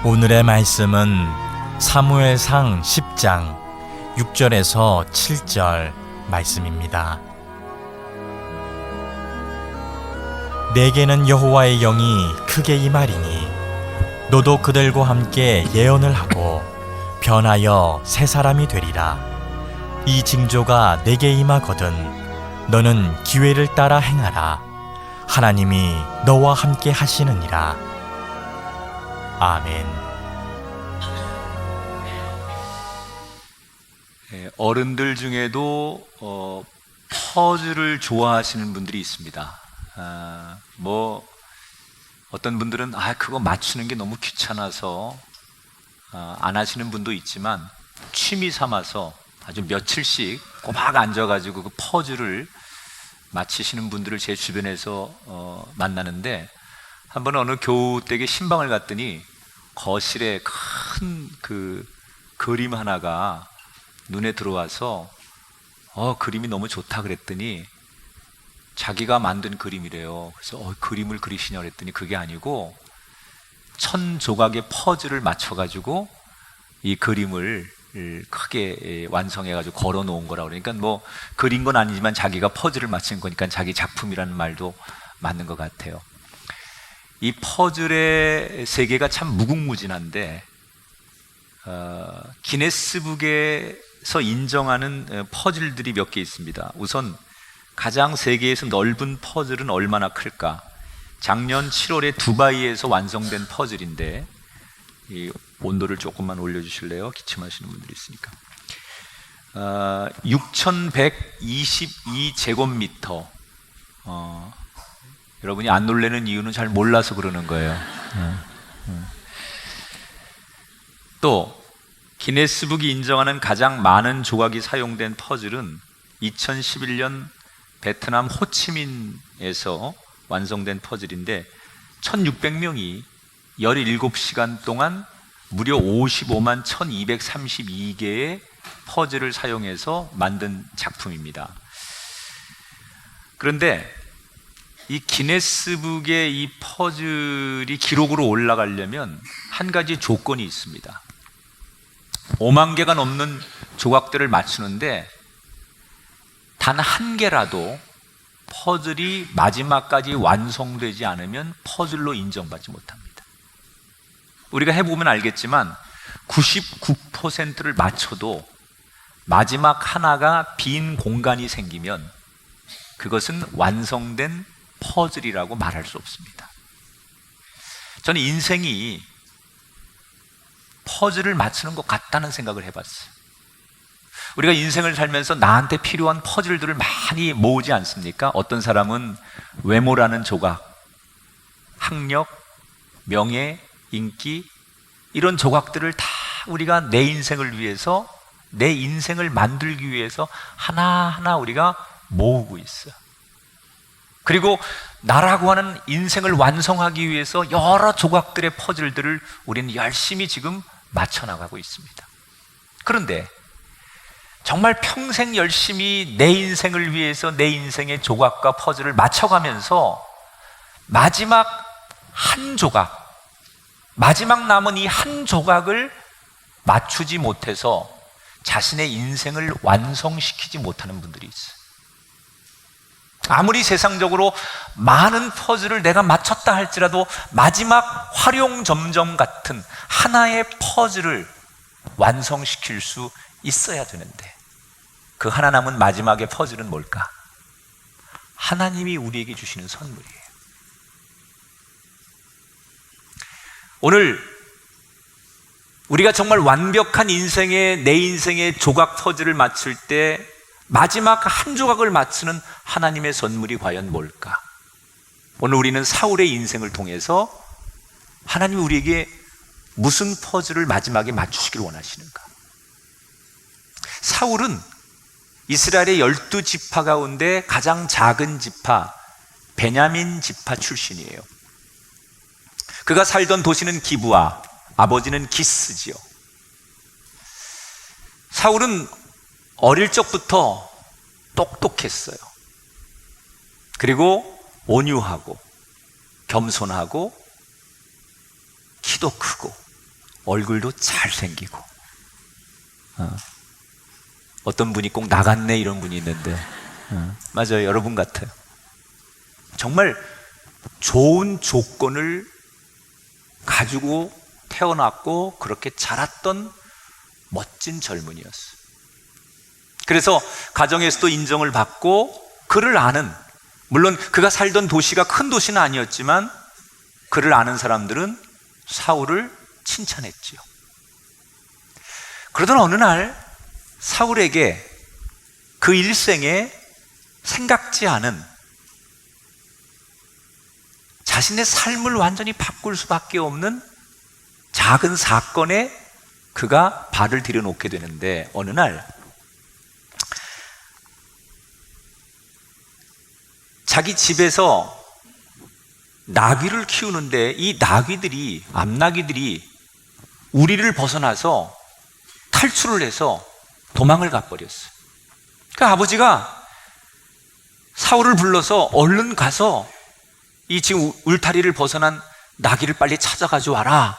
오늘의 말씀은 사무엘상 10장 6절에서 7절 말씀입니다. 내게는 여호와의 영이 크게 임하리니 너도 그들과 함께 예언을 하고 변하여 새 사람이 되리라. 이 징조가 내게 임하거든 너는 기회를 따라 행하라. 하나님이 너와 함께 하시느니라. 아멘. 어른들 중에도 퍼즐을 좋아하시는 분들이 있습니다. 어떤 분들은 그거 맞추는 게 너무 귀찮아서 안 하시는 분도 있지만, 취미 삼아서 아주 며칠씩 꼬박 앉아가지고 그 퍼즐을 맞히시는 분들을 제 주변에서 만나는데, 한 번 어느 교우댁에 신방을 갔더니 거실에 큰 그 그림 하나가 눈에 들어와서 그림이 너무 좋다 그랬더니 자기가 만든 그림이래요. 그래서 그림을 그리시냐 그랬더니 그게 아니고 1000조각의 퍼즐을 맞춰가지고 이 그림을 크게 완성해가지고 걸어 놓은 거라고. 그러니까 그린 건 아니지만 자기가 퍼즐을 맞춘 거니까 자기 작품이라는 말도 맞는 것 같아요. 이 퍼즐의 세계가 참 무궁무진한데, 기네스북에서 인정하는 퍼즐들이 몇 개 있습니다. 우선 가장 세계에서 넓은 퍼즐은 얼마나 클까? 작년 7월에 두바이에서 완성된 퍼즐인데, 이 온도를 조금만 올려주실래요? 기침하시는 분들이 있으니까. 6122제곱미터. 여러분이 안 놀라는 이유는 잘 몰라서 그러는 거예요. 또 기네스북이 인정하는 가장 많은 조각이 사용된 퍼즐은 2011년 베트남 호치민에서 완성된 퍼즐인데 1600명이 17시간 동안 무려 55만 1232개의 퍼즐을 사용해서 만든 작품입니다. 그런데 이 기네스북의 이 퍼즐이 기록으로 올라가려면 한 가지 조건이 있습니다. 5만 개가 넘는 조각들을 맞추는데 단 한 개라도 퍼즐이 마지막까지 완성되지 않으면 퍼즐로 인정받지 못합니다. 우리가 해보면 알겠지만 99%를 맞춰도 마지막 하나가 빈 공간이 생기면 그것은 완성된 퍼즐이라고 말할 수 없습니다. 저는 인생이 퍼즐을 맞추는 것 같다는 생각을 해봤어요. 우리가 인생을 살면서 나한테 필요한 퍼즐들을 많이 모으지 않습니까? 어떤 사람은 외모라는 조각, 학력, 명예, 인기, 이런 조각들을 다 우리가 내 인생을 위해서, 내 인생을 만들기 위해서 하나하나 우리가 모으고 있어요. 그리고 나라고 하는 인생을 완성하기 위해서 여러 조각들의 퍼즐들을 우리는 열심히 지금 맞춰나가고 있습니다. 그런데 정말 평생 열심히 내 인생을 위해서 내 인생의 조각과 퍼즐을 맞춰가면서 마지막 한 조각, 마지막 남은 이 한 조각을 맞추지 못해서 자신의 인생을 완성시키지 못하는 분들이 있어요. 아무리 세상적으로 많은 퍼즐을 내가 맞췄다 할지라도 마지막 활용점점 같은 하나의 퍼즐을 완성시킬 수 있어야 되는데, 그 하나 남은 마지막의 퍼즐은 뭘까? 하나님이 우리에게 주시는 선물이에요. 오늘 우리가 정말 완벽한 내 인생의 조각 퍼즐을 맞출 때 마지막 한 조각을 맞추는 하나님의 선물이 과연 뭘까? 오늘 우리는 사울의 인생을 통해서 하나님이 우리에게 무슨 퍼즐을 마지막에 맞추시길 원하시는가? 사울은 이스라엘의 12지파 가운데 가장 작은 지파 베냐민 지파 출신이에요. 그가 살던 도시는 기브아, 아버지는 기스지요. 사울은 어릴 적부터 똑똑했어요. 그리고 온유하고 겸손하고 키도 크고 얼굴도 잘생기고, 어떤 분이 꼭 나갔네 이런 분이 있는데, 맞아요. 여러분 같아요. 정말 좋은 조건을 가지고 태어났고 그렇게 자랐던 멋진 젊은이였어요. 그래서 가정에서도 인정을 받고 그를 아는, 물론 그가 살던 도시가 큰 도시는 아니었지만 그를 아는 사람들은 사울을 칭찬했지요. 그러던 어느 날 사울에게 그 일생에 생각지 않은 자신의 삶을 완전히 바꿀 수밖에 없는 작은 사건에 그가 발을 들여놓게 되는데, 어느 날 자기 집에서 나귀를 키우는데 이 나귀들이, 암나귀들이 우리를 벗어나서 탈출을 해서 도망을 가버렸어요. 그 아버지가 사울을 불러서 얼른 가서 이 지금 울타리를 벗어난 나귀를 빨리 찾아가지고 와라,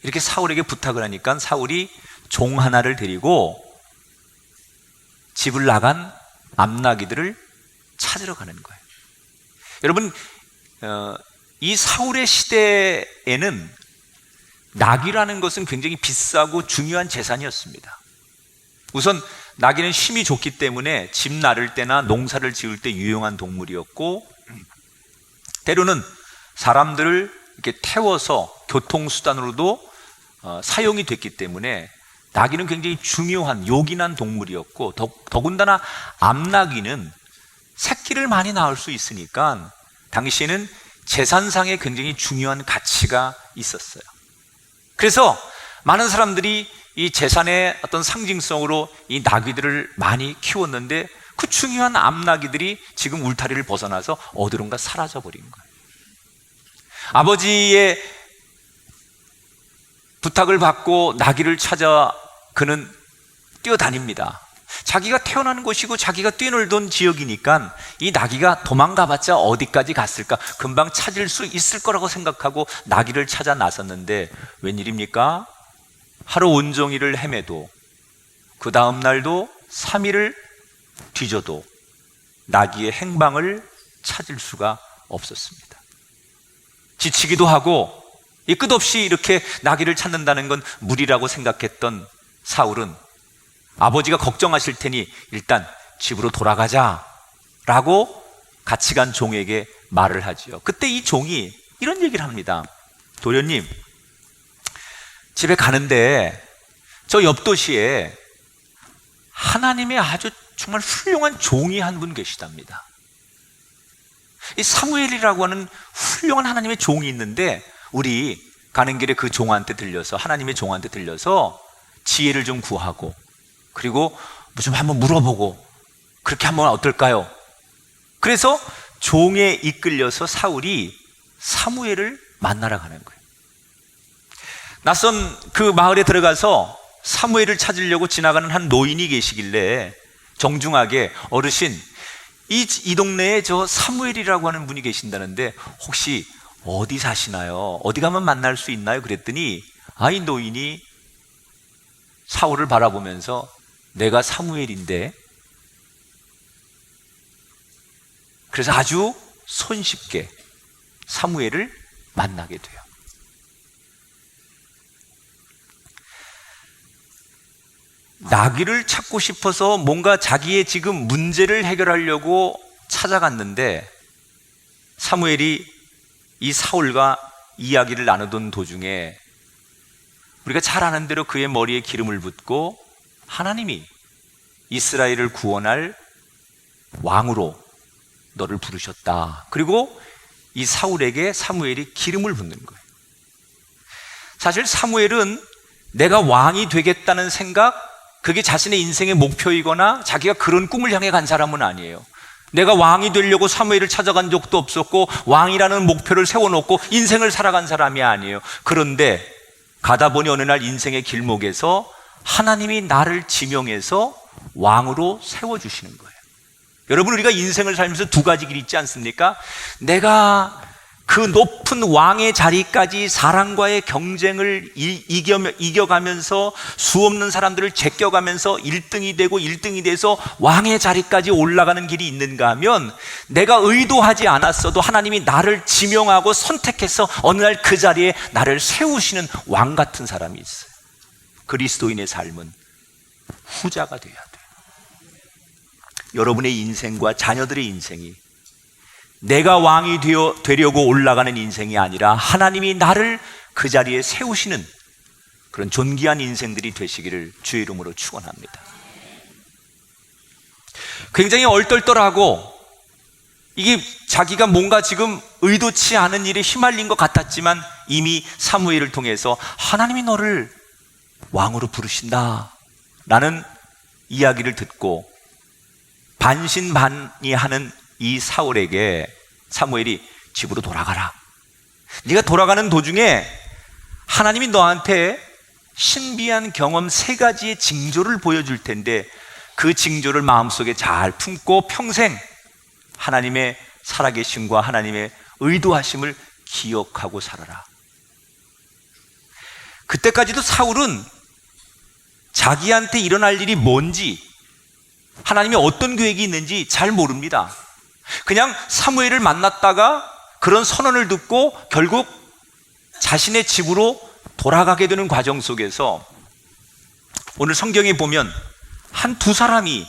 이렇게 사울에게 부탁을 하니까 사울이 종 하나를 데리고 집을 나간 암나귀들을 찾으러 가는 거예요. 여러분, 이 사울의 시대에는 나귀라는 것은 굉장히 비싸고 중요한 재산이었습니다. 우선 나귀는 힘이 좋기 때문에 집 나를 때나 농사를 지을 때 유용한 동물이었고, 때로는 사람들을 이렇게 태워서 교통수단으로도 사용이 됐기 때문에 나귀는 굉장히 중요한 요긴한 동물이었고, 더군다나 암나귀는 새끼를 많이 낳을 수 있으니까 당시에는 재산상에 굉장히 중요한 가치가 있었어요. 그래서 많은 사람들이 이 재산의 어떤 상징성으로 이 나귀들을 많이 키웠는데, 그 중요한 암나귀들이 지금 울타리를 벗어나서 어디론가 사라져 버린 거예요. 아버지의 부탁을 받고 나귀를 찾아 그는 뛰어다닙니다. 자기가 태어난 곳이고 자기가 뛰놀던 지역이니까 이 나귀가 도망가봤자 어디까지 갔을까, 금방 찾을 수 있을 거라고 생각하고 나귀를 찾아 나섰는데, 웬일입니까? 하루 온종일을 헤매도, 그 다음 날도 3일을 뒤져도 나귀의 행방을 찾을 수가 없었습니다. 지치기도 하고 이 끝없이 이렇게 나귀를 찾는다는 건 무리라고 생각했던 사울은 아버지가 걱정하실 테니 일단 집으로 돌아가자라고 같이 간 종에게 말을 하지요. 그때 이 종이 이런 얘기를 합니다. 도련님, 집에 가는데 저 옆 도시에 하나님의 아주 정말 훌륭한 종이 한 분 계시답니다. 이 사무엘이라고 하는 훌륭한 하나님의 종이 있는데, 우리 가는 길에 그 종한테 들려서, 하나님의 종한테 들려서 지혜를 좀 구하고, 그리고 좀 한번 물어보고 그렇게 한번 어떨까요? 그래서 종에 이끌려서 사울이 사무엘을 만나러 가는 거예요. 낯선 그 마을에 들어가서 사무엘을 찾으려고 지나가는 한 노인이 계시길래 정중하게, 어르신, 이 동네에 저 사무엘이라고 하는 분이 계신다는데 혹시 어디 사시나요? 어디 가면 만날 수 있나요? 그랬더니 이 노인이 사울을 바라보면서, 내가 사무엘인데. 그래서 아주 손쉽게 사무엘을 만나게 돼요. 나귀를 찾고 싶어서 뭔가 자기의 지금 문제를 해결하려고 찾아갔는데, 사무엘이 이 사울과 이야기를 나누던 도중에 우리가 잘 아는 대로 그의 머리에 기름을 붓고 하나님이 이스라엘을 구원할 왕으로 너를 부르셨다. 그리고 이 사울에게 사무엘이 기름을 붓는 거예요. 사실 사무엘은 내가 왕이 되겠다는 생각, 그게 자신의 인생의 목표이거나 자기가 그런 꿈을 향해 간 사람은 아니에요. 내가 왕이 되려고 사무엘을 찾아간 적도 없었고 왕이라는 목표를 세워놓고 인생을 살아간 사람이 아니에요. 그런데 가다 보니 어느 날 인생의 길목에서 하나님이 나를 지명해서 왕으로 세워주시는 거예요. 여러분, 우리가 인생을 살면서 두 가지 길이 있지 않습니까? 내가 그 높은 왕의 자리까지 사람과의 경쟁을 이겨가면서 수없는 사람들을 제껴가면서 1등이 되고 1등이 돼서 왕의 자리까지 올라가는 길이 있는가 하면, 내가 의도하지 않았어도 하나님이 나를 지명하고 선택해서 어느 날 그 자리에 나를 세우시는 왕 같은 사람이 있어요. 그리스도인의 삶은 후자가 돼야 돼요. 여러분의 인생과 자녀들의 인생이 내가 왕이 되려고 올라가는 인생이 아니라 하나님이 나를 그 자리에 세우시는 그런 존귀한 인생들이 되시기를 주의 이름으로 축원합니다. 굉장히 얼떨떨하고 이게 자기가 뭔가 지금 의도치 않은 일에 휘말린 것 같았지만 이미 사무엘을 통해서 하나님이 너를 왕으로 부르신다 라는 이야기를 듣고 반신반의하는 이 사울에게 사무엘이 집으로 돌아가라. 네가 돌아가는 도중에 하나님이 너한테 신비한 경험 3가지의 징조를 보여줄 텐데 그 징조를 마음속에 잘 품고 평생 하나님의 살아계심과 하나님의 의도하심을 기억하고 살아라. 그때까지도 사울은 자기한테 일어날 일이 뭔지, 하나님이 어떤 계획이 있는지 잘 모릅니다. 그냥 사무엘을 만났다가 그런 선언을 듣고 결국 자신의 집으로 돌아가게 되는 과정 속에서 오늘 성경에 보면 한 2사람이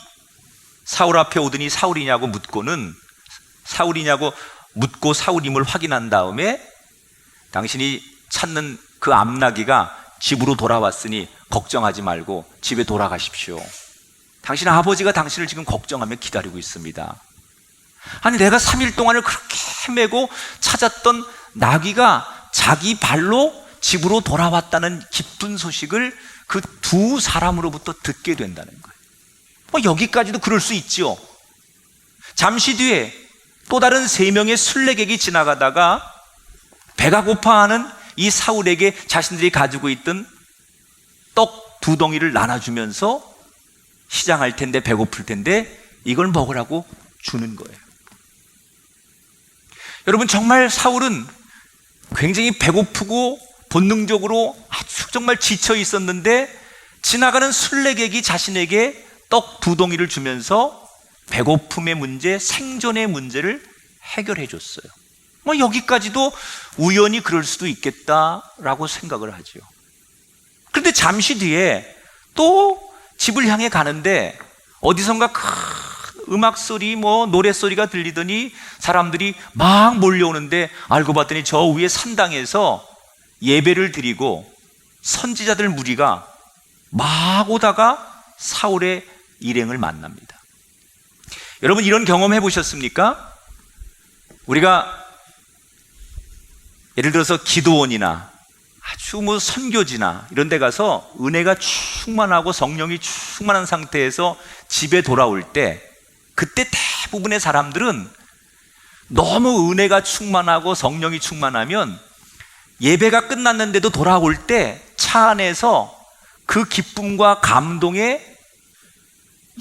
사울 앞에 오더니 사울이냐고 묻고는, 사울이냐고 묻고 사울임을 확인한 다음에 당신이 찾는 그 암나기가 집으로 돌아왔으니 걱정하지 말고 집에 돌아가십시오. 당신 아버지가 당신을 지금 걱정하며 기다리고 있습니다. 아니, 내가 3일 동안을 그렇게 헤매고 찾았던 나귀가 자기 발로 집으로 돌아왔다는 기쁜 소식을 그 2사람으로부터 듣게 된다는 거예요. 여기까지도 그럴 수 있지요. 잠시 뒤에 또 다른 3명의 순례객이 지나가다가 배가 고파하는 이 사울에게 자신들이 가지고 있던 떡 2덩이를 나눠주면서 시장할 텐데 배고플 텐데 이걸 먹으라고 주는 거예요. 여러분, 정말 사울은 굉장히 배고프고 본능적으로 아주 정말 지쳐 있었는데 지나가는 순례객이 자신에게 떡 2덩이를 주면서 배고픔의 문제, 생존의 문제를 해결해 줬어요. 여기까지도 우연히 그럴 수도 있겠다라고 생각을 하죠. 그런데 잠시 뒤에 또 집을 향해 가는데 어디선가 큰 음악 소리, 노래 소리가 들리더니 사람들이 막 몰려오는데 알고 봤더니 저 위에 산당에서 예배를 드리고 선지자들 무리가 막 오다가 사울의 일행을 만납니다. 여러분, 이런 경험 해보셨습니까? 우리가 예를 들어서 기도원이나 아주 선교지나 이런 데 가서 은혜가 충만하고 성령이 충만한 상태에서 집에 돌아올 때, 그때 대부분의 사람들은 너무 은혜가 충만하고 성령이 충만하면 예배가 끝났는데도 돌아올 때 차 안에서 그 기쁨과 감동에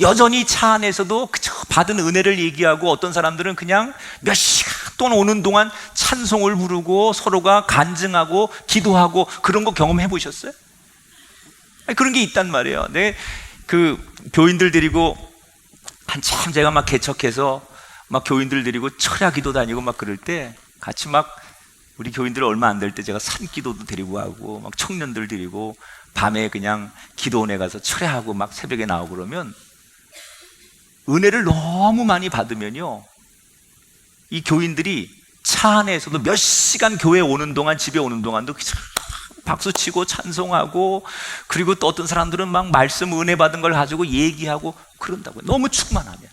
여전히 차 안에서도 그저 받은 은혜를 얘기하고, 어떤 사람들은 그냥 몇 시간 동안 오는 동안 찬송을 부르고 서로가 간증하고 기도하고 그런 거 경험해 보셨어요? 그런 게 있단 말이에요. 그 교인들 데리고 한참 제가 막 개척해서 막 교인들 데리고 철야 기도 다니고 막 그럴 때 같이 막 우리 교인들 얼마 안 될 때 제가 산기도도 데리고 가고 막 청년들 데리고 밤에 그냥 기도원에 가서 철야하고 막 새벽에 나오고 그러면 은혜를 너무 많이 받으면요, 이 교인들이 차 안에서도 몇 시간 교회 오는 동안, 집에 오는 동안도 박수치고 찬송하고, 그리고 또 어떤 사람들은 막 말씀 은혜 받은 걸 가지고 얘기하고 그런다고요. 너무 충만하면.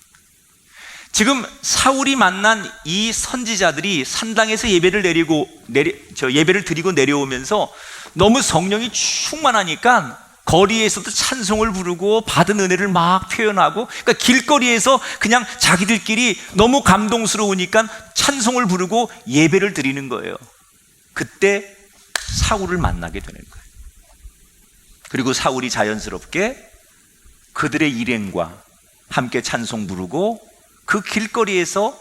지금 사울이 만난 이 선지자들이 산당에서 예배를 드리고 내려오면서 너무 성령이 충만하니까 거리에서도 찬송을 부르고 받은 은혜를 막 표현하고, 그러니까 길거리에서 그냥 자기들끼리 너무 감동스러우니까 찬송을 부르고 예배를 드리는 거예요. 그때 사울을 만나게 되는 거예요. 그리고 사울이 자연스럽게 그들의 일행과 함께 찬송 부르고 그 길거리에서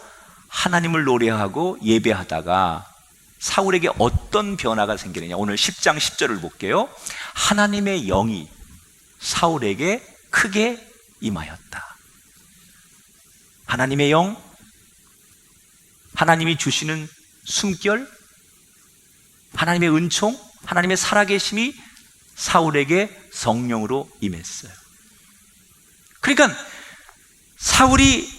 하나님을 노래하고 예배하다가 사울에게 어떤 변화가 생기느냐. 오늘 10장 10절을 볼게요. 하나님의 영이 사울에게 크게 임하였다. 하나님의 영, 하나님이 주시는 숨결, 하나님의 은총, 하나님의 살아계심이 사울에게 성령으로 임했어요. 그러니까 사울이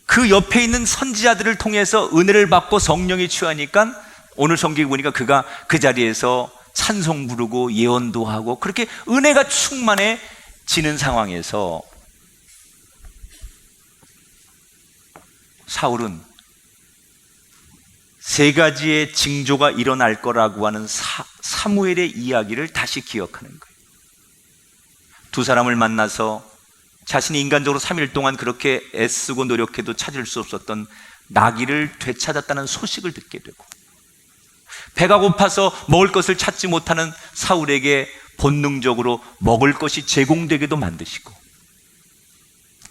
그 옆에 있는 선지자들을 통해서 은혜를 받고 성령이 취하니까 오늘 성경에 보니까 그가 그 자리에서 찬송 부르고 예언도 하고 그렇게 은혜가 충만해지는 상황에서 사울은 세 가지의 징조가 일어날 거라고 하는 사무엘의 이야기를 다시 기억하는 거예요. 두 사람을 만나서 자신이 인간적으로 3일 동안 그렇게 애쓰고 노력해도 찾을 수 없었던 나귀를 되찾았다는 소식을 듣게 되고, 배가 고파서 먹을 것을 찾지 못하는 사울에게 본능적으로 먹을 것이 제공되게도 만드시고,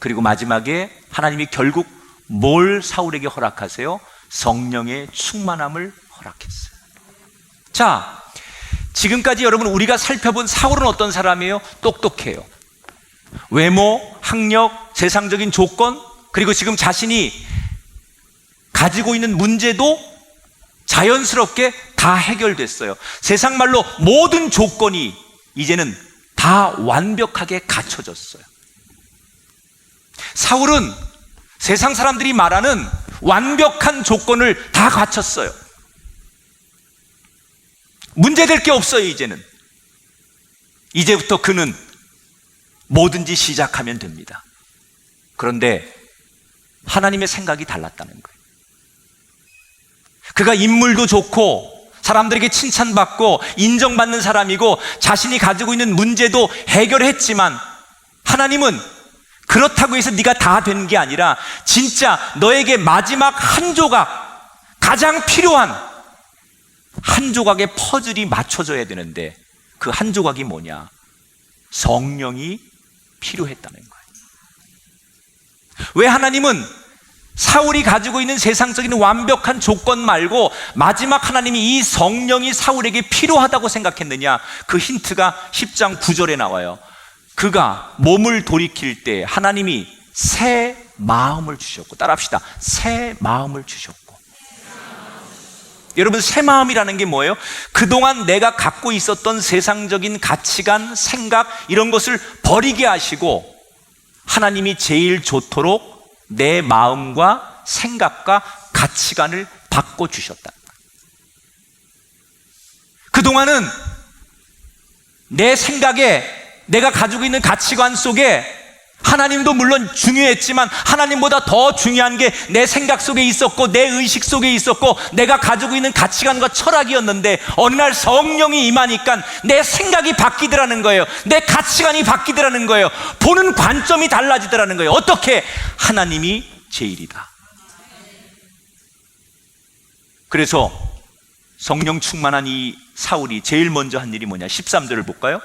그리고 마지막에 하나님이 결국 뭘 사울에게 허락하세요? 성령의 충만함을 허락했어요. 자, 지금까지 여러분 우리가 살펴본 사울은 어떤 사람이에요? 똑똑해요. 외모, 학력, 세상적인 조건, 그리고 지금 자신이 가지고 있는 문제도 자연스럽게 다 해결됐어요. 세상 말로 모든 조건이 이제는 다 완벽하게 갖춰졌어요. 사울은 세상 사람들이 말하는 완벽한 조건을 다 갖췄어요. 문제될 게 없어요. 이제부터 그는 뭐든지 시작하면 됩니다. 그런데 하나님의 생각이 달랐다는 거예요. 그가 인물도 좋고 사람들에게 칭찬받고 인정받는 사람이고 자신이 가지고 있는 문제도 해결했지만, 하나님은 그렇다고 해서 네가 다 된 게 아니라 진짜 너에게 마지막 한 조각, 가장 필요한 한 조각의 퍼즐이 맞춰져야 되는데 그 한 조각이 뭐냐? 성령이 필요했다는 거예요. 왜 하나님은 사울이 가지고 있는 세상적인 완벽한 조건 말고 마지막 하나님이 이 성령이 사울에게 필요하다고 생각했느냐? 그 힌트가 10장 9절에 나와요. 그가 몸을 돌이킬 때 하나님이 새 마음을 주셨고, 따라합시다. 새 마음을 주셨고. 여러분, 새 마음이라는 게 뭐예요? 그동안 내가 갖고 있었던 세상적인 가치관, 생각 이런 것을 버리게 하시고 하나님이 제일 좋도록 내 마음과 생각과 가치관을 바꿔주셨다. 그동안은 내 생각에, 내가 가지고 있는 가치관 속에 하나님도 물론 중요했지만 하나님보다 더 중요한 게 내 생각 속에 있었고 내 의식 속에 있었고 내가 가지고 있는 가치관과 철학이었는데, 어느 날 성령이 임하니까 내 생각이 바뀌더라는 거예요. 내 가치관이 바뀌더라는 거예요. 보는 관점이 달라지더라는 거예요. 어떻게? 하나님이 제일이다. 그래서 성령 충만한 이 사울이 제일 먼저 한 일이 뭐냐? 13절을 볼까요?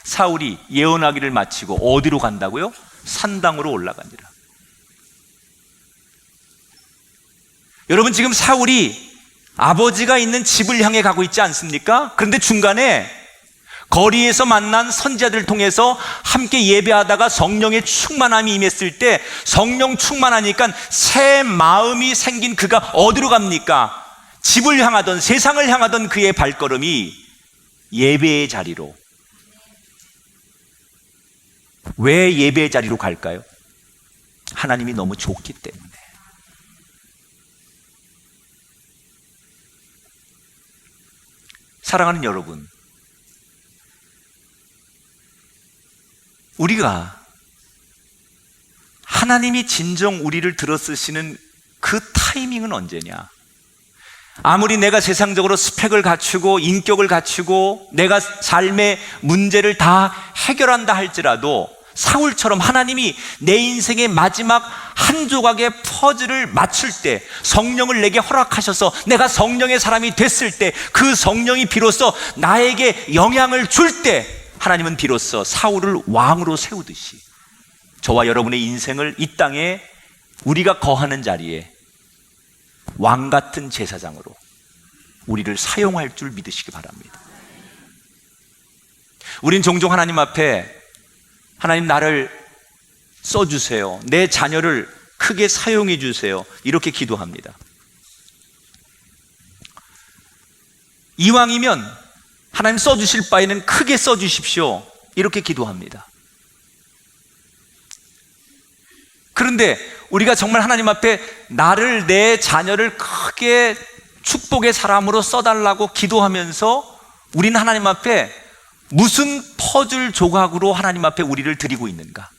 사울이 예언하기를 마치고 어디로 간다고요? 산당으로 올라가니라. 여러분, 지금 사울이 아버지가 있는 집을 향해 가고 있지 않습니까? 그런데 중간에 거리에서 만난 선지자들을 통해서 함께 예배하다가 성령의 충만함이 임했을 때, 성령 충만하니까 새 마음이 생긴 그가 어디로 갑니까? 집을 향하던, 세상을 향하던 그의 발걸음이 예배의 자리로. 왜 예배의 자리로 갈까요? 하나님이 너무 좋기 때문에. 사랑하는 여러분, 우리가 하나님이 진정 우리를 들어쓰시는 그 타이밍은 언제냐? 아무리 내가 세상적으로 스펙을 갖추고 인격을 갖추고 내가 삶의 문제를 다 해결한다 할지라도 사울처럼 하나님이 내 인생의 마지막 한 조각의 퍼즐을 맞출 때, 성령을 내게 허락하셔서 내가 성령의 사람이 됐을 때, 그 성령이 비로소 나에게 영향을 줄 때, 하나님은 비로소 사울을 왕으로 세우듯이 저와 여러분의 인생을 이 땅에 우리가 거하는 자리에 왕 같은 제사장으로, 우리를 사용할 줄 믿으시기 바랍니다. 우린 종종 하나님 앞에 하나님 나를 써주세요, 내 자녀를 크게 사용해 주세요, 이렇게 기도합니다. 이왕이면 하나님 써주실 바에는 크게 써주십시오, 이렇게 기도합니다. 그런데 우리가 정말 하나님 앞에 나를, 내 자녀를 크게 축복의 사람으로 써달라고 기도하면서 우리는 하나님 앞에 무슨 퍼즐 조각으로 하나님 앞에 우리를 드리고 있는가?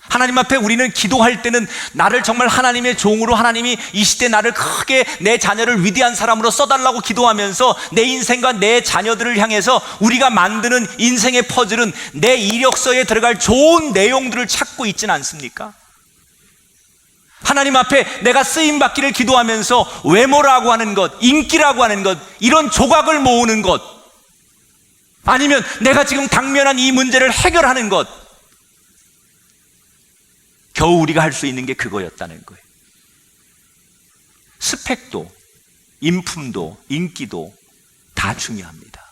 하나님 앞에 우리는 기도할 때는 나를 정말 하나님의 종으로, 하나님이 이 시대 나를 크게, 내 자녀를 위대한 사람으로 써달라고 기도하면서 내 인생과 내 자녀들을 향해서 우리가 만드는 인생의 퍼즐은 내 이력서에 들어갈 좋은 내용들을 찾고 있지는 않습니까? 하나님 앞에 내가 쓰임받기를 기도하면서 외모라고 하는 것, 인기라고 하는 것, 이런 조각을 모으는 것, 아니면 내가 지금 당면한 이 문제를 해결하는 것, 겨우 우리가 할 수 있는 게 그거였다는 거예요. 스펙도, 인품도, 인기도 다 중요합니다.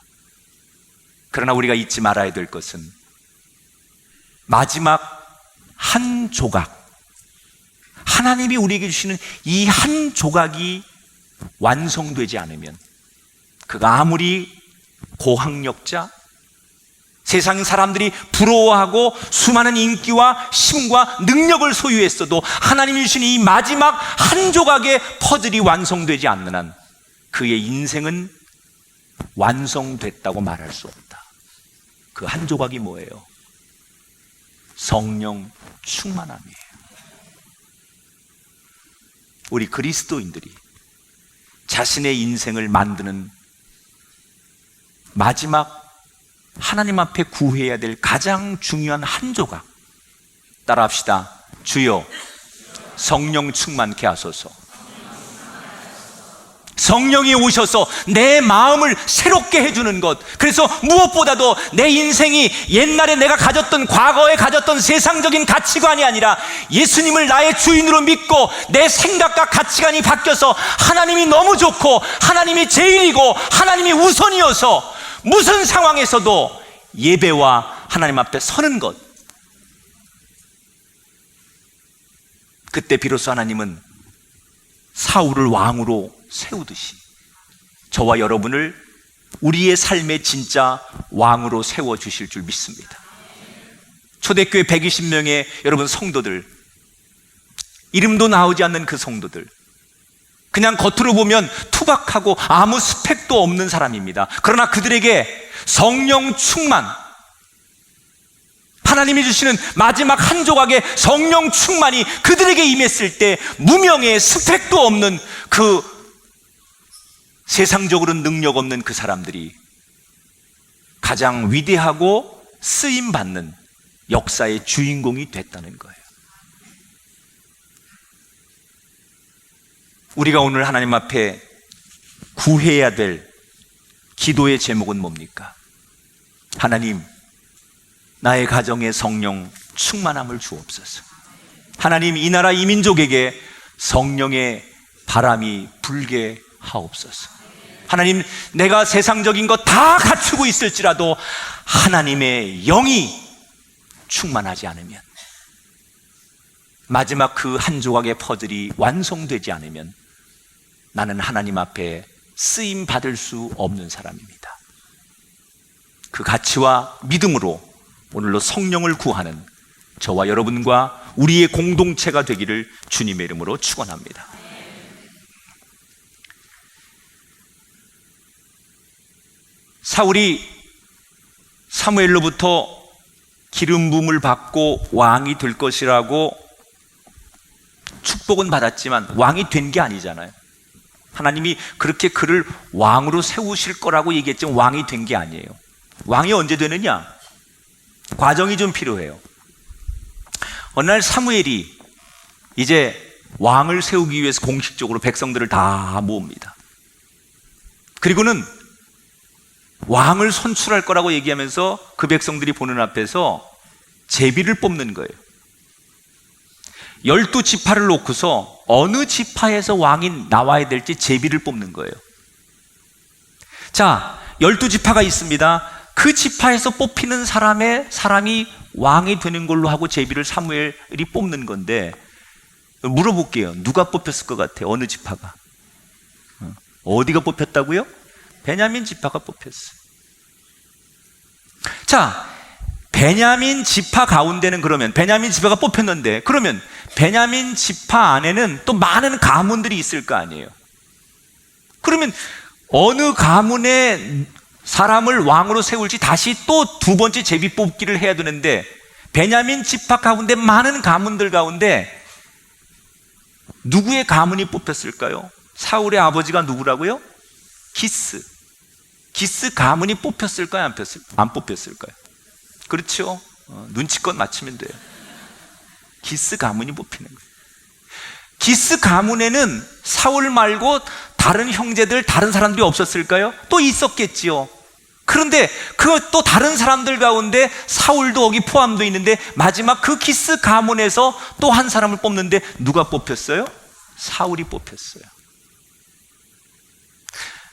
그러나 우리가 잊지 말아야 될 것은 마지막 한 조각, 하나님이 우리에게 주시는 이 한 조각이 완성되지 않으면, 그가 아무리 고학력자, 세상 사람들이 부러워하고 수많은 인기와 힘과 능력을 소유했어도 하나님이 주신 이 마지막 한 조각의 퍼즐이 완성되지 않는 한 그의 인생은 완성됐다고 말할 수 없다. 그 한 조각이 뭐예요? 성령 충만함이에요. 우리 그리스도인들이 자신의 인생을 만드는 마지막 하나님 앞에 구해야 될 가장 중요한 한 조각, 따라합시다. 주여 성령 충만케 하소서. 성령이 오셔서 내 마음을 새롭게 해주는 것, 그래서 무엇보다도 내 인생이 옛날에 내가 가졌던, 과거에 가졌던 세상적인 가치관이 아니라 예수님을 나의 주인으로 믿고 내 생각과 가치관이 바뀌어서 하나님이 너무 좋고 하나님이 제일이고 하나님이 우선이어서 무슨 상황에서도 예배와 하나님 앞에 서는 것, 그때 비로소 하나님은 사울을 왕으로 세우듯이 저와 여러분을 우리의 삶의 진짜 왕으로 세워주실 줄 믿습니다. 초대교회 120명의 여러분 성도들, 이름도 나오지 않는 그 성도들, 그냥 겉으로 보면 투박하고 아무 스펙도 없는 사람입니다. 그러나 그들에게 성령 충만, 하나님이 주시는 마지막 한 조각의 성령 충만이 그들에게 임했을 때 무명의 스펙도 없는 그 세상적으로는 능력 없는 그 사람들이 가장 위대하고 쓰임받는 역사의 주인공이 됐다는 거예요. 우리가 오늘 하나님 앞에 구해야 될 기도의 제목은 뭡니까? 하나님, 나의 가정에 성령 충만함을 주옵소서. 하나님, 이 나라 이 민족에게 성령의 바람이 불게 하옵소서. 하나님, 내가 세상적인 것 다 갖추고 있을지라도 하나님의 영이 충만하지 않으면, 마지막 그 한 조각의 퍼즐이 완성되지 않으면 나는 하나님 앞에 쓰임 받을 수 없는 사람입니다. 그 가치와 믿음으로 오늘로 성령을 구하는 저와 여러분과 우리의 공동체가 되기를 주님의 이름으로 축원합니다. 사울이 사무엘로부터 기름 부음을 받고 왕이 될 것이라고 축복은 받았지만 왕이 된 게 아니잖아요. 하나님이 그렇게 그를 왕으로 세우실 거라고 얘기했지만 왕이 된 게 아니에요. 왕이 언제 되느냐? 과정이 좀 필요해요. 어느 날 사무엘이 이제 왕을 세우기 위해서 공식적으로 백성들을 다 모읍니다. 그리고는 왕을 선출할 거라고 얘기하면서 그 백성들이 보는 앞에서 제비를 뽑는 거예요. 12지파를 놓고서 어느 지파에서 왕이 나와야 될지 제비를 뽑는 거예요. 자, 12지파가 있습니다. 그 지파에서 뽑히는 사람이 왕이 되는 걸로 하고 제비를 사무엘이 뽑는 건데, 물어볼게요. 누가 뽑혔을 것 같아요? 어느 지파가? 어디가 뽑혔다고요? 베냐민 지파가 뽑혔어요. 자, 베냐민 지파 가운데는, 그러면 베냐민 지파가 뽑혔는데, 그러면 베냐민 지파 안에는 또 많은 가문들이 있을 거 아니에요. 그러면 어느 가문에 사람을 왕으로 세울지 다시 또 두 번째 제비 뽑기를 해야 되는데, 베냐민 지파 가운데 많은 가문들 가운데 누구의 가문이 뽑혔을까요? 사울의 아버지가 누구라고요? 기스 가문이 뽑혔을까요? 안 뽑혔을까요? 그렇죠? 눈치껏 맞추면 돼요. 기스 가문이 뽑히는 거예요. 기스 가문에는 사울 말고 다른 형제들, 다른 사람들이 없었을까요? 또 있었겠지요. 그런데 또 다른 사람들 가운데 사울도 거기 포함되어 있는데, 마지막 그 기스 가문에서 또 한 사람을 뽑는데 누가 뽑혔어요? 사울이 뽑혔어요.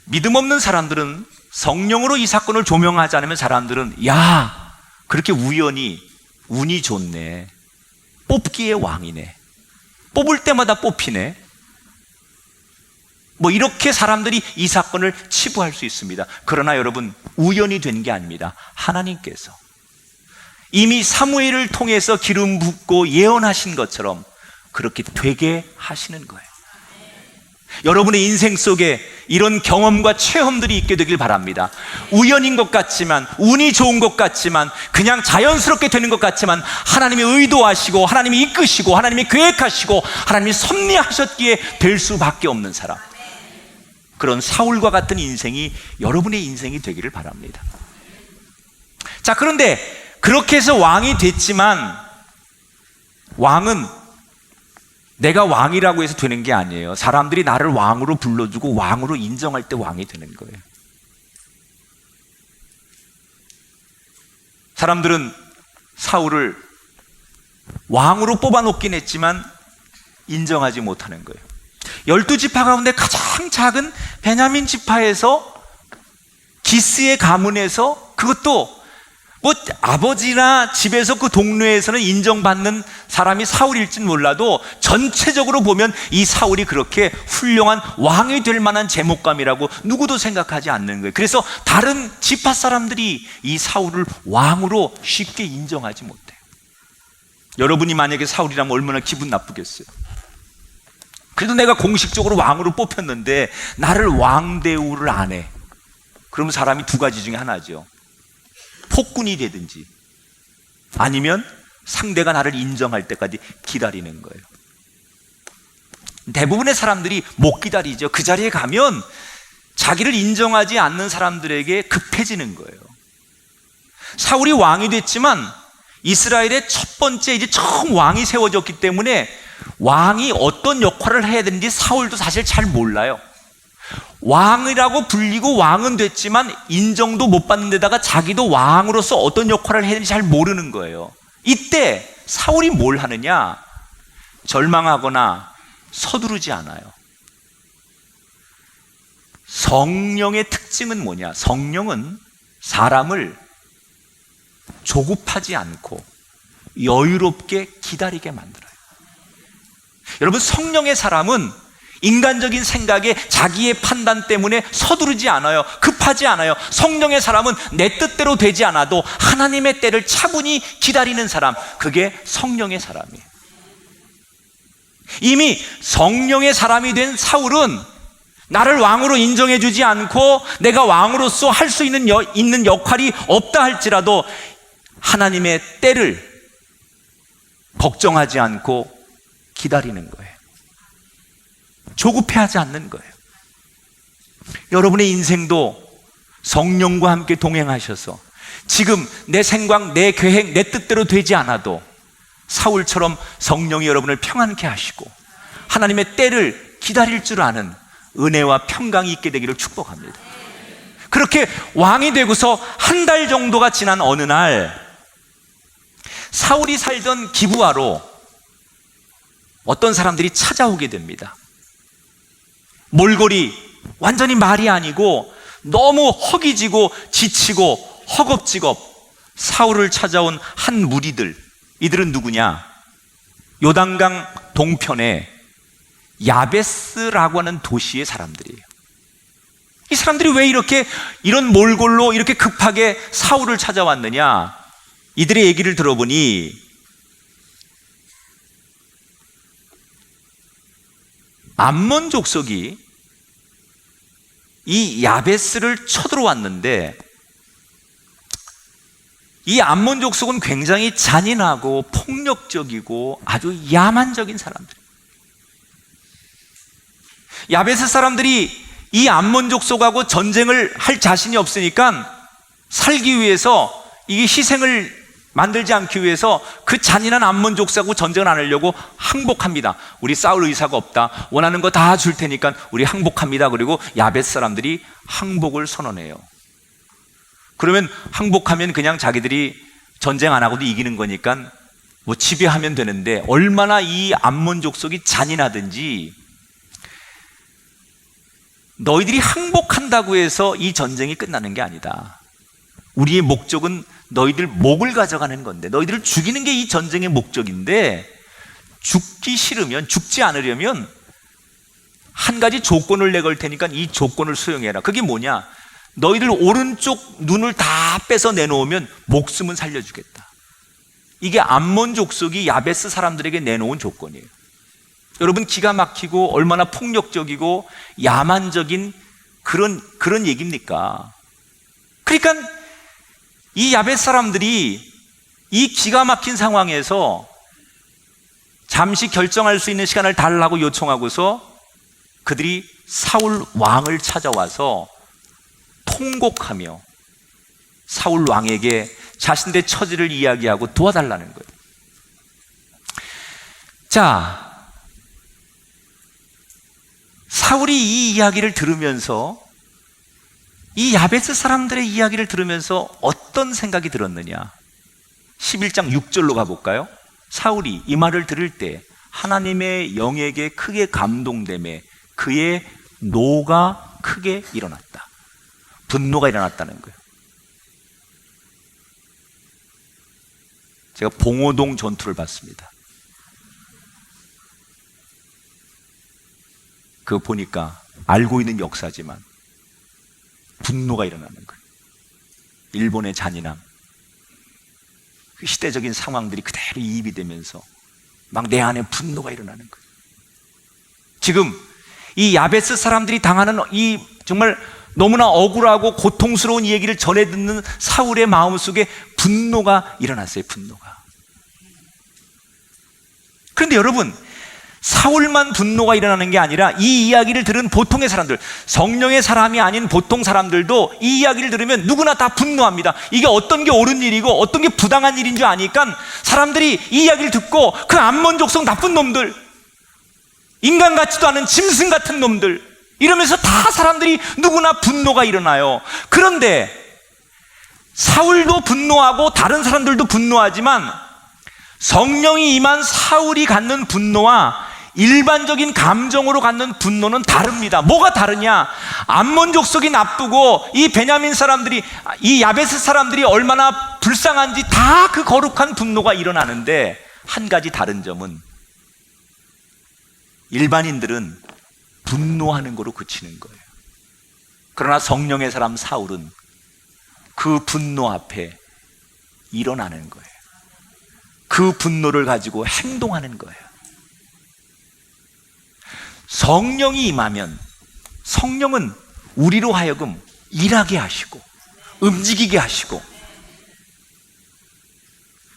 믿음 없는 사람들은, 성령으로 이 사건을 조명하지 않으면 사람들은, 야, 그렇게 운이 좋네, 뽑기의 왕이네, 뽑을 때마다 뽑히네, 뭐 이렇게 사람들이 이 사건을 치부할 수 있습니다. 그러나 여러분, 우연이 된 게 아닙니다. 하나님께서 이미 사무엘을 통해서 기름 붓고 예언하신 것처럼 그렇게 되게 하시는 거예요. 여러분의 인생 속에 이런 경험과 체험들이 있게 되길 바랍니다. 우연인 것 같지만, 운이 좋은 것 같지만, 그냥 자연스럽게 되는 것 같지만, 하나님이 의도하시고 하나님이 이끄시고 하나님이 계획하시고 하나님이 섭리하셨기에 될 수밖에 없는 사람, 그런 사울과 같은 인생이 여러분의 인생이 되기를 바랍니다. 자, 그런데 그렇게 해서 왕이 됐지만, 왕은 내가 왕이라고 해서 되는 게 아니에요. 사람들이 나를 왕으로 불러주고 왕으로 인정할 때 왕이 되는 거예요. 사람들은 사울을 왕으로 뽑아놓긴 했지만 인정하지 못하는 거예요. 12지파 가운데 가장 작은 베냐민 지파에서, 기스의 가문에서, 그것도 뭐 아버지나 집에서 그 동네에서는 인정받는 사람이 사울일진 몰라도 전체적으로 보면 이 사울이 그렇게 훌륭한 왕이 될 만한 제목감이라고 누구도 생각하지 않는 거예요. 그래서 다른 지파 사람들이 이 사울을 왕으로 쉽게 인정하지 못해요. 여러분이 만약에 사울이라면 얼마나 기분 나쁘겠어요. 그래도 내가 공식적으로 왕으로 뽑혔는데 나를 왕 대우를 안 해. 그러면 사람이 두 가지 중에 하나죠. 폭군이 되든지, 아니면 상대가 나를 인정할 때까지 기다리는 거예요. 대부분의 사람들이 못 기다리죠. 그 자리에 가면 자기를 인정하지 않는 사람들에게 급해지는 거예요. 사울이 왕이 됐지만 이스라엘의 첫 번째, 이제 처음 왕이 세워졌기 때문에 왕이 어떤 역할을 해야 되는지 사울도 사실 잘 몰라요. 왕이라고 불리고 왕은 됐지만 인정도 못 받는 데다가 자기도 왕으로서 어떤 역할을 해야 되는지 잘 모르는 거예요. 이때 사울이 뭘 하느냐? 절망하거나 서두르지 않아요. 성령의 특징은 뭐냐? 성령은 사람을 조급하지 않고 여유롭게 기다리게 만들어요. 여러분, 성령의 사람은 인간적인 생각에 자기의 판단 때문에 서두르지 않아요. 급하지 않아요. 성령의 사람은 내 뜻대로 되지 않아도 하나님의 때를 차분히 기다리는 사람, 그게 성령의 사람이에요. 이미 성령의 사람이 된 사울은 나를 왕으로 인정해 주지 않고 내가 왕으로서 할 수 있는 역할이 없다 할지라도 하나님의 때를 걱정하지 않고 기다리는 거예요. 조급해하지 않는 거예요. 여러분의 인생도 성령과 함께 동행하셔서 지금 내 생각, 내 계획, 내 뜻대로 되지 않아도 사울처럼 성령이 여러분을 평안케 하시고 하나님의 때를 기다릴 줄 아는 은혜와 평강이 있게 되기를 축복합니다. 그렇게 왕이 되고서 한 달 정도가 지난 어느 날, 사울이 살던 기브아로 어떤 사람들이 찾아오게 됩니다. 몰골이 완전히 말이 아니고 너무 허기지고 지치고 허겁지겁 사울을 찾아온 한 무리들, 이들은 누구냐? 요단강 동편에 야베스라고 하는 도시의 사람들이에요. 이 사람들이 왜 이런 몰골로 이렇게 급하게 사울을 찾아왔느냐? 이들의 얘기를 들어보니 암몬 족속이 이 야베스를 쳐들어왔는데, 이 암몬 족속은 굉장히 잔인하고 폭력적이고 아주 야만적인 사람들. 야베스 사람들이 이 암몬 족속하고 전쟁을 할 자신이 없으니까 살기 위해서, 이게 희생을 만들지 않기 위해서 그 잔인한 암몬 족속하고 전쟁을 안 하려고 항복합니다. 우리 싸울 의사가 없다, 원하는 거 다 줄 테니까 우리 항복합니다. 그리고 야베스 사람들이 항복을 선언해요. 그러면 항복하면 그냥 자기들이 전쟁 안 하고도 이기는 거니까 뭐 지배하면 되는데, 얼마나 이 암몬 족속이 잔인하든지 너희들이 항복한다고 해서 이 전쟁이 끝나는 게 아니다. 우리의 목적은 너희들 목을 가져가는 건데, 너희들을 죽이는 게 이 전쟁의 목적인데, 죽기 싫으면, 죽지 않으려면 한 가지 조건을 내걸 테니까 이 조건을 수용해라. 그게 뭐냐? 너희들 오른쪽 눈을 다 빼서 내놓으면 목숨은 살려주겠다. 이게 암몬 족속이 야베스 사람들에게 내놓은 조건이에요. 여러분, 기가 막히고 얼마나 폭력적이고 야만적인 그런 얘기입니까? 그러니까 이 야베스 사람들이 이 기가 막힌 상황에서 잠시 결정할 수 있는 시간을 달라고 요청하고서 그들이 사울 왕을 찾아와서 통곡하며 사울 왕에게 자신들의 처지를 이야기하고 도와달라는 거예요. 자, 사울이 이 이야기를 들으면서, 이 야베스 사람들의 이야기를 들으면서 어떤 생각이 들었느냐? 11장 6절로 가볼까요? 사울이 이 말을 들을 때 하나님의 영에게 크게 감동되매 그의 노가 크게 일어났다. 분노가 일어났다는 거예요. 제가 봉오동 전투를 봤습니다. 그거 보니까 알고 있는 역사지만 분노가 일어나는 거예요. 일본의 잔인함, 그 시대적인 상황들이 그대로 이입이 되면서 막 내 안에 분노가 일어나는 거예요. 지금 이 야베스 사람들이 당하는 이 정말 너무나 억울하고 고통스러운 이 얘기를 전해 듣는 사울의 마음속에 분노가 일어났어요. 분노가. 그런데 여러분, 사울만 분노가 일어나는 게 아니라 이 이야기를 들은 보통의 사람들, 성령의 사람이 아닌 보통 사람들도 이 이야기를 들으면 누구나 다 분노합니다. 이게 어떤 게 옳은 일이고 어떤 게 부당한 일인 줄 아니까 사람들이 이 이야기를 듣고 그 암몬 족속 나쁜 놈들, 인간 같지도 않은 짐승 같은 놈들, 이러면서 다 사람들이 누구나 분노가 일어나요. 그런데 사울도 분노하고 다른 사람들도 분노하지만 성령이 임한 사울이 갖는 분노와 일반적인 감정으로 갖는 분노는 다릅니다. 뭐가 다르냐? 암몬 족속이 나쁘고 이 베냐민 사람들이, 이 야베스 사람들이 얼마나 불쌍한지 다 그 거룩한 분노가 일어나는데, 한 가지 다른 점은 일반인들은 분노하는 거로 그치는 거예요. 그러나 성령의 사람 사울은 그 분노 앞에 일어나는 거예요. 그 분노를 가지고 행동하는 거예요. 성령이 임하면 성령은 우리로 하여금 일하게 하시고 움직이게 하시고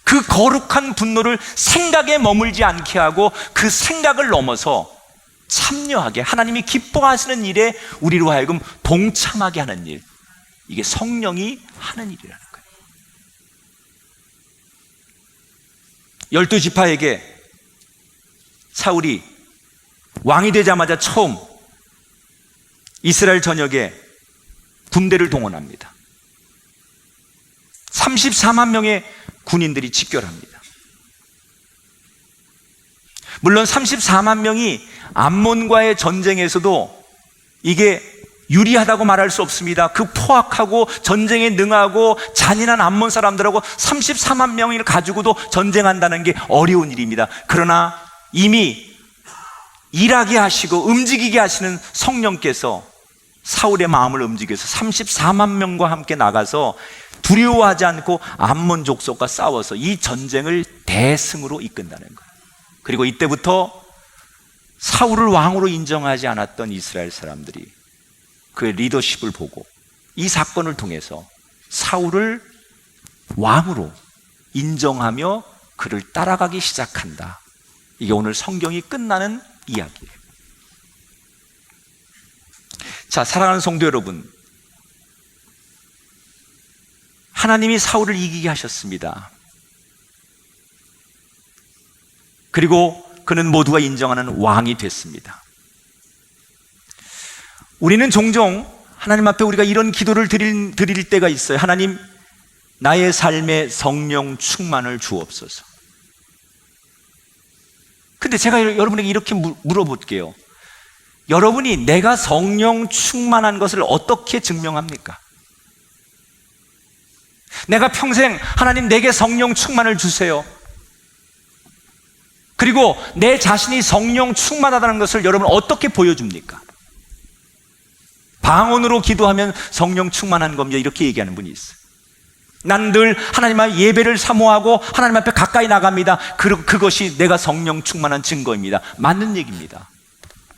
그 거룩한 분노를 생각에 머물지 않게 하고 그 생각을 넘어서 참여하게, 하나님이 기뻐하시는 일에 우리로 하여금 동참하게 하는 일, 이게 성령이 하는 일이라는 거예요. 12지파에게 사울이 왕이 되자마자 처음 이스라엘 전역에 군대를 동원합니다. 34만 명의 군인들이 집결합니다. 물론 34만 명이 암몬과의 전쟁에서도 이게 유리하다고 말할 수 없습니다. 그 포악하고 전쟁에 능하고 잔인한 암몬 사람들하고 34만 명을 가지고도 전쟁한다는 게 어려운 일입니다. 그러나 이미 일하게 하시고 움직이게 하시는 성령께서 사울의 마음을 움직여서 34만 명과 함께 나가서 두려워하지 않고 암몬 족속과 싸워서 이 전쟁을 대승으로 이끈다는 거예요. 그리고 이때부터 사울을 왕으로 인정하지 않았던 이스라엘 사람들이 그의 리더십을 보고 이 사건을 통해서 사울을 왕으로 인정하며 그를 따라가기 시작한다. 이게 오늘 성경이 끝나는 이야기예요. 자, 사랑하는 성도 여러분, 하나님이 사울을 이기게 하셨습니다. 그리고 그는 모두가 인정하는 왕이 됐습니다. 우리는 종종 하나님 앞에 우리가 이런 기도를 드릴 때가 있어요. 하나님, 나의 삶에 성령 충만을 주옵소서. 근데 제가 여러분에게 이렇게 물어볼게요. 여러분이 내가 성령 충만한 것을 어떻게 증명합니까? 내가 평생 하나님 내게 성령 충만을 주세요. 그리고 내 자신이 성령 충만하다는 것을 여러분 어떻게 보여줍니까? 방언으로 기도하면 성령 충만한 겁니다. 이렇게 얘기하는 분이 있어요. 난 늘 하나님 앞에 예배를 사모하고 하나님 앞에 가까이 나갑니다. 그것이 내가 성령 충만한 증거입니다. 맞는 얘기입니다.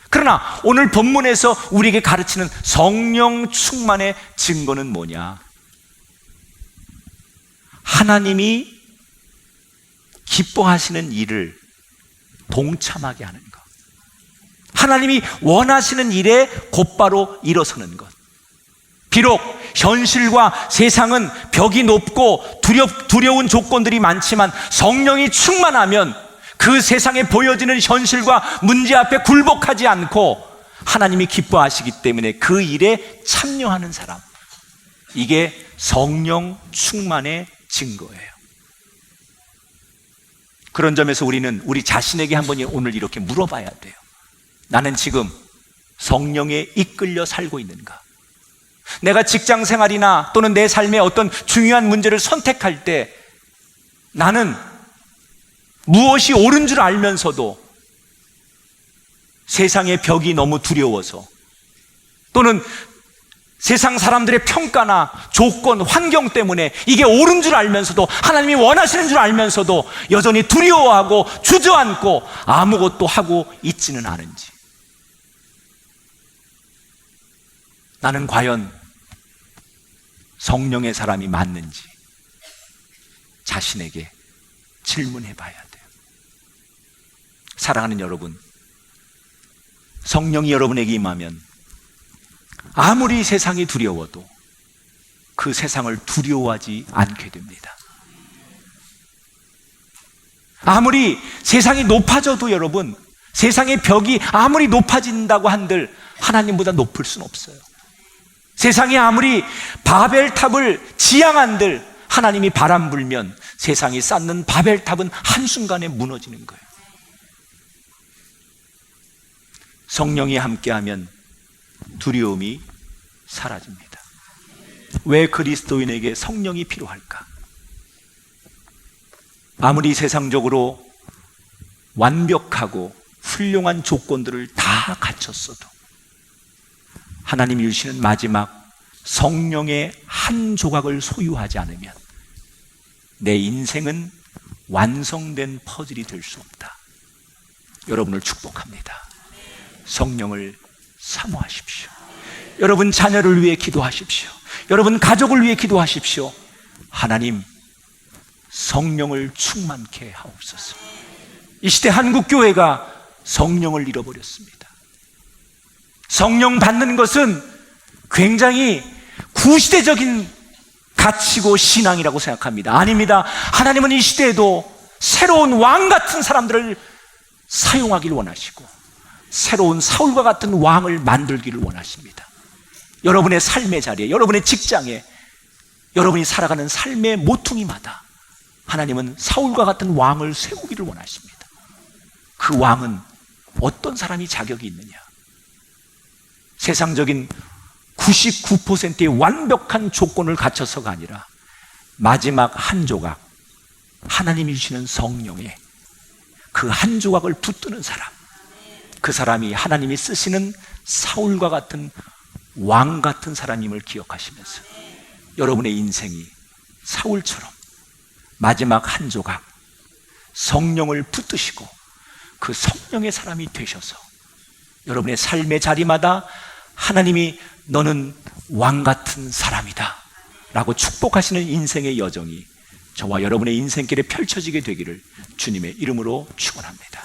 그러나 오늘 본문에서 우리에게 가르치는 성령 충만의 증거는 뭐냐? 하나님이 기뻐하시는 일을 동참하게 하는 것, 하나님이 원하시는 일에 곧바로 일어서는 것. 비록 현실과 세상은 벽이 높고 두려운 조건들이 많지만 성령이 충만하면 그 세상에 보여지는 현실과 문제 앞에 굴복하지 않고 하나님이 기뻐하시기 때문에 그 일에 참여하는 사람, 이게 성령 충만의 증거예요. 그런 점에서 우리는 우리 자신에게 한번 오늘 이렇게 물어봐야 돼요. 나는 지금 성령에 이끌려 살고 있는가? 내가 직장 생활이나 또는 내 삶의 어떤 중요한 문제를 선택할 때 나는 무엇이 옳은 줄 알면서도 세상의 벽이 너무 두려워서, 또는 세상 사람들의 평가나 조건, 환경 때문에 이게 옳은 줄 알면서도, 하나님이 원하시는 줄 알면서도 여전히 두려워하고 주저앉고 아무것도 하고 있지는 않은지, 나는 과연 성령의 사람이 맞는지 자신에게 질문해 봐야 돼요. 사랑하는 여러분, 성령이 여러분에게 임하면 아무리 세상이 두려워도 그 세상을 두려워하지 않게 됩니다. 아무리 세상이 높아져도 여러분, 세상의 벽이 아무리 높아진다고 한들 하나님보다 높을 수는 없어요. 세상이 아무리 바벨탑을 지향한들 하나님이 바람 불면 세상이 쌓는 바벨탑은 한순간에 무너지는 거예요. 성령이 함께하면 두려움이 사라집니다. 왜 그리스도인에게 성령이 필요할까? 아무리 세상적으로 완벽하고 훌륭한 조건들을 다 갖췄어도 하나님이 주시는 마지막 성령의 한 조각을 소유하지 않으면 내 인생은 완성된 퍼즐이 될 수 없다. 여러분을 축복합니다. 성령을 사모하십시오. 여러분 자녀를 위해 기도하십시오. 여러분 가족을 위해 기도하십시오. 하나님, 성령을 충만케 하옵소서. 이 시대 한국교회가 성령을 잃어버렸습니다. 성령 받는 것은 굉장히 구시대적인 가치고 신앙이라고 생각합니다. 아닙니다. 하나님은 이 시대에도 새로운 왕 같은 사람들을 사용하기를 원하시고 새로운 사울과 같은 왕을 만들기를 원하십니다. 여러분의 삶의 자리에, 여러분의 직장에, 여러분이 살아가는 삶의 모퉁이마다 하나님은 사울과 같은 왕을 세우기를 원하십니다. 그 왕은 어떤 사람이 자격이 있느냐? 세상적인 99%의 완벽한 조건을 갖춰서가 아니라 마지막 한 조각, 하나님이 주시는 성령에 그 한 조각을 붙드는 사람, 그 사람이 하나님이 쓰시는 사울과 같은 왕 같은 사람임을 기억하시면서 여러분의 인생이 사울처럼 마지막 한 조각 성령을 붙드시고 그 성령의 사람이 되셔서 여러분의 삶의 자리마다 하나님이 너는 왕 같은 사람이다 라고 축복하시는 인생의 여정이 저와 여러분의 인생길에 펼쳐지게 되기를 주님의 이름으로 축원합니다.